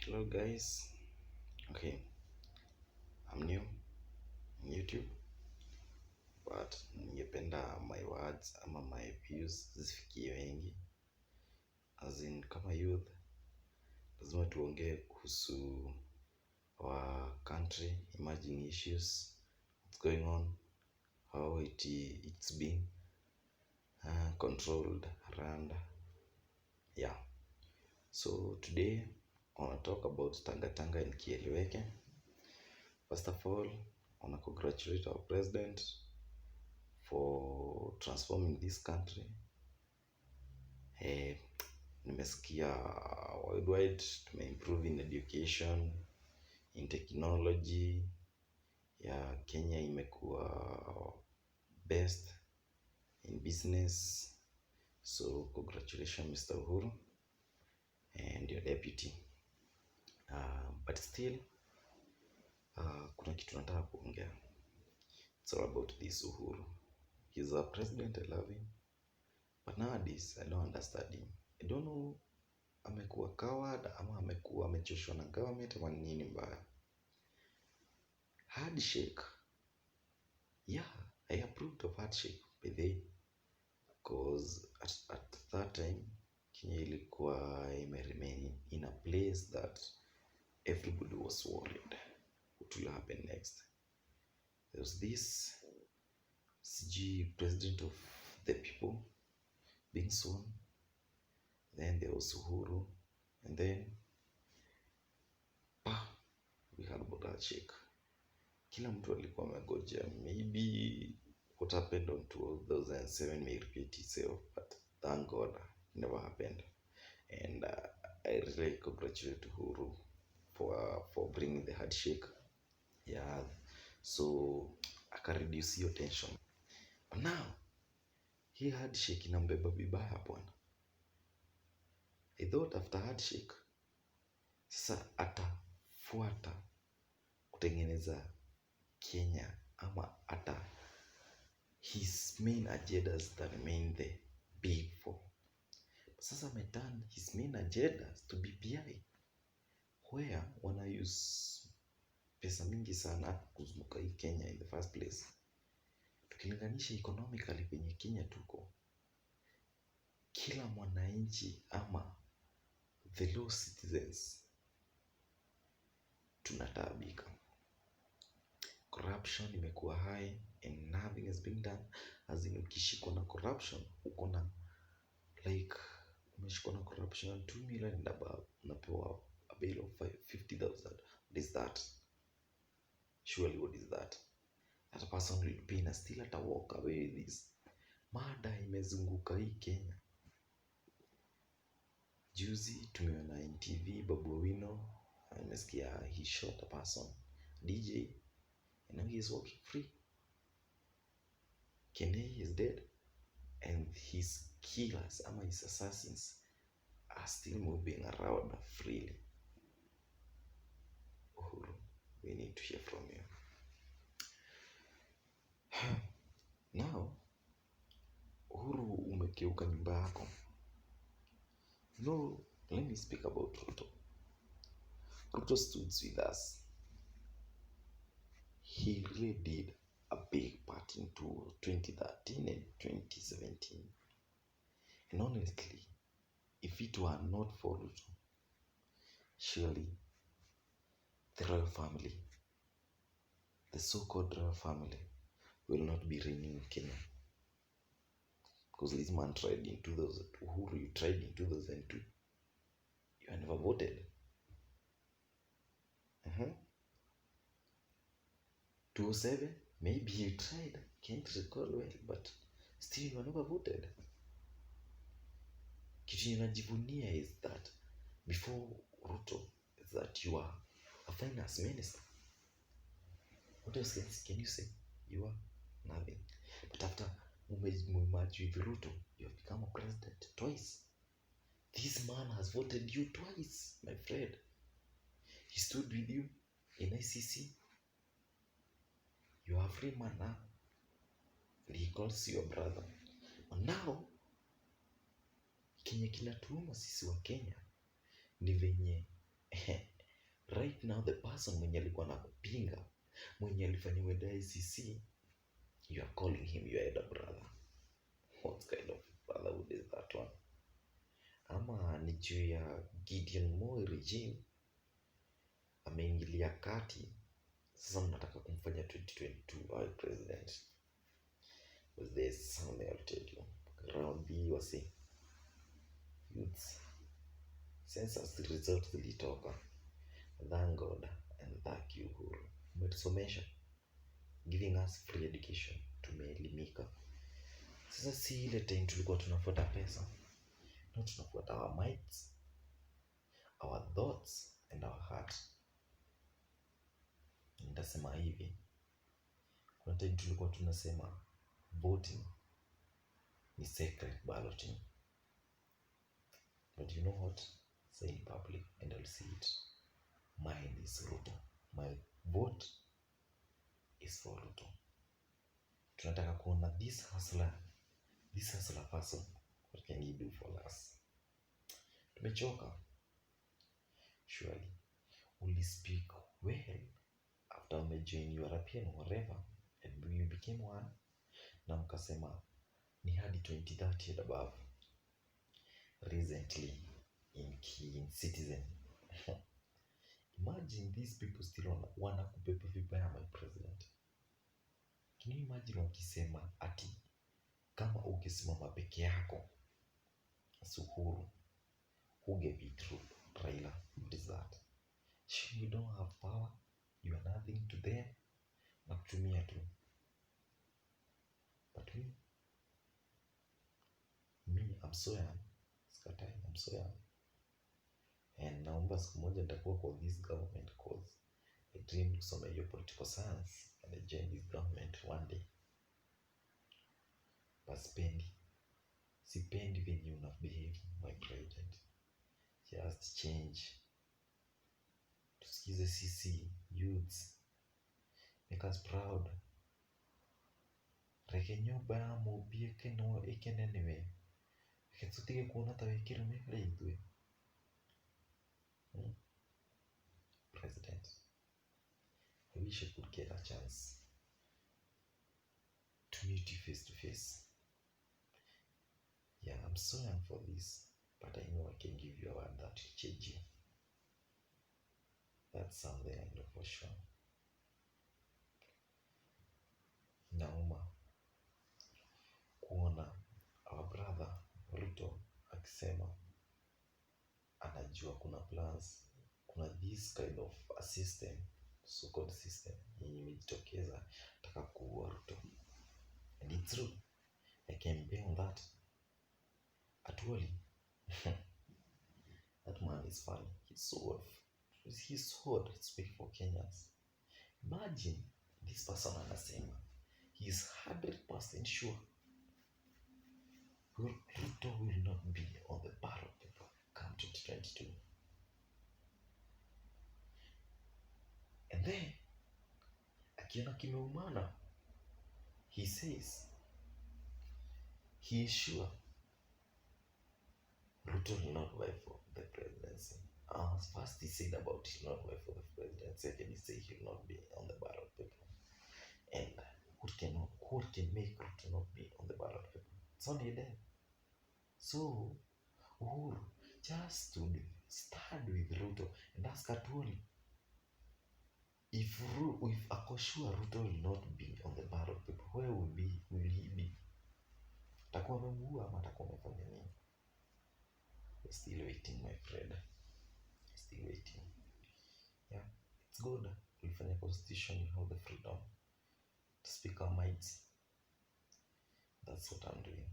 Hello guys. Okay, I'm new on YouTube, but ningependa my words ama my views zifikie wengi. As in kama youth, lazima tuongee kuhusu our country, emerging issues, what's going on, how it's being controlled around. Yeah. So today I want to talk about Tanga and Kieleweke. First of all, I want to congratulate our president for transforming this country. Nimesikia worldwide tumeimprove in education, in technology. Ya Kenya imekuwa best in business. So congratulations Mr. Uhuru and your deputy. But still kuna kitu nataka kuongea. It's all about this Uhuru. He's a president, I love him. But nowadays, I don't understand him. I don't know, amekuwa coward ama amekuwa amechoshwa na government ama nini mbaya. Handshake. Yeah, I approved of handshake by the way. Because at that time, Kenya ilikuwa remain in a place that everybody was worried. What will happen next? There was this CG president of the people being sworn. Then there was Uhuru. And then we had about handshake. Kila mtu alikuwa amegojea maybe what happened on 2007 may repeat itself, but thank God it never happened. And I really congratulate Uhuru for bringing the handshake. Yeah, so akareduce hiyo tension. But now hii handshake inambeba vibaya bwana. I thought after handshake sasa atafuata kutengeneza Kenya ama ata his main agendas that remain the big four. Sasa ameturn his main agendas to BBI where wana use pesa mingi sana kuzunguka hii Kenya in the first place. Tukilinganisha economically kwenye Kenya tuko, kila mwananchi ama the low citizens tunataabika. Corruption imekuwa high and nothing has been done. As in ukishikwa na corruption uko na like umeshikwa na corruption 2 million and above, unapewa a bail of 50,000. What is that? Surely what is that? That person will pay and still at walk away with this. Mada imezunguka hii Kenya. Juzi tumeona NTV Babu Owino amesikia he shot a person, DJ, and now he is walking free. Kenya is dead and his killers ama his assassins are still moving around freely. Uhuru, we need to hear from you. Now, Uhuru umekeuka nyumba yako. No, let me speak about Ruto. Ruto stood with us. He really did a big part into 2013 and 2017. And honestly, if it were not for Ruto, surely the royal family, the so-called royal family, will not be reigning in Kenya. Because this man tried in 2000. Uhuru, you tried in 2002. You never voted. 2007, maybe you tried. Can't recall well, but still you never voted. Kitu ninajivunia is that before Ruto, is that you are a finance minister. What else can you say? You are nothing. But after merge with Ruto, you have become a president twice. This man has voted you twice, my friend. He stood with you in ICC. You are a free man now. And he calls you a brother. But now, Kenya kinatuuma sisi wa Kenya ni venye right now the person mwenye alikuwa nakupinga, mwenye alifanya uende ICC, you are calling him your elder brother. What kind of brotherhood is that one? Ama ni juu ya Gideon Moi regime ameingilia kati, sasa mnataka kumfanya 2022 awe president. But there's something I'll tell you. Round B was saying, youths, census results zilitoka. Thank God and thank you Uhuru. Umetusomesha, giving us free education, tumeelimika. Sasa si ile time tulikuwa tunafuata pesa, no, tunafuata our minds, our thoughts and our heart. Nitasema hivi, kuna time tulikuwa tunasema voting ni secret balloting, but you know what, say in public and I'll see it. Mine is Ruto. My vote is for Ruto. Tunataka kuona this hustler person, what can he do for us? Tumechoka. Surely, will he speak well after umejoin European or whatever and you became one, na mkasema ni hadi 2030 and above. Recently in Citizen imagine these people still wana kubeba vibaya my president. Can you imagine wakisema ati kama ukisimama peke yako Uhuru, who gave you truth? Raila, what is that? You don't have power, you are nothing to them, na kutumia tu. But me I'm so young, skatai, I'm so young, and naomba siku moja nitakuwa kwa this government cause I dream kusoma hiyo political science and I join this government one day. But sipendi venye una behave my president. Just change. Tusikize sisi youths, make us proud. Reke nyumba ya mubie keno ekenenewe, reke tutige kuona tawekire mehre itwe. President, I wish I could get a chance to meet you face to face. Yeah, I'm so young for this, but I know I can give you a word that will change you. That's something I know for sure. Nauma kuona our brother Ruto akisema anajua kuna plans, kuna this kind of a system, so-called system yenye imejitokeza taka kuua Ruto. And it's true, I can be on that. Actually, that man is funny. His sword speaks for Kenyans. Imagine this person anasema he is 100% sure Ruto will not be on the ballot paper come 2022. And then akiona kimeumana, he says he is sure Ruto will not vie for the presidency. First he said about he will not vie for the presidency. Second he said he will not be on the ballot paper. And what can make Ruto not be on the ballot paper? It's only them. So Uhuru just stand with Ruto and ask Atwoli if ako sure Ruto will not be on the ballot paper, where will he be? Takuwa amemuua ama takuwa amefanya nini? We're still waiting, my friend. Still waiting. Yeah, it's good. We find a constitution, we have the freedom to speak our minds. That's what I'm doing.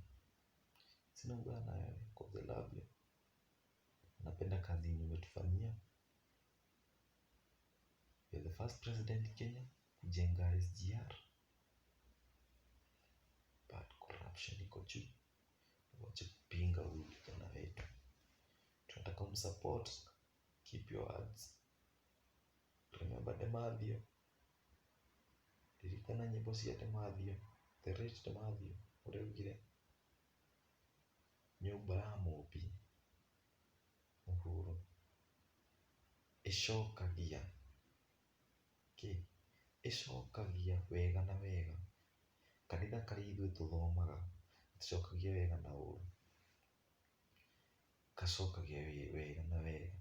Sina ubaya na wewe, cause I love you. Napenda kazi yenye umetufanyia. You're the first president in Kenya kujenga SGR. But corruption iko juu. Wache kupinga huyu kijana wetu. Tunataka umsupport. Keep your words. Remember Demathio. Lirikana nyimbo cia Demathio. The rich Demathio. Ureugire nyumba ya Mobi Uhuru ĩcokagia wega na wega. Kanitha karĩa ithuĩ tũthomaga gaticokagia wega na ũru, gacokagia wega na wega,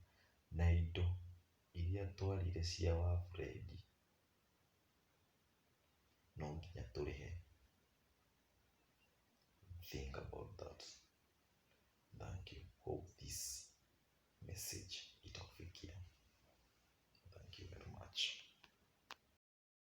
na indo iria twarire cia Wafred no nginya tũrĩhe. Think about that.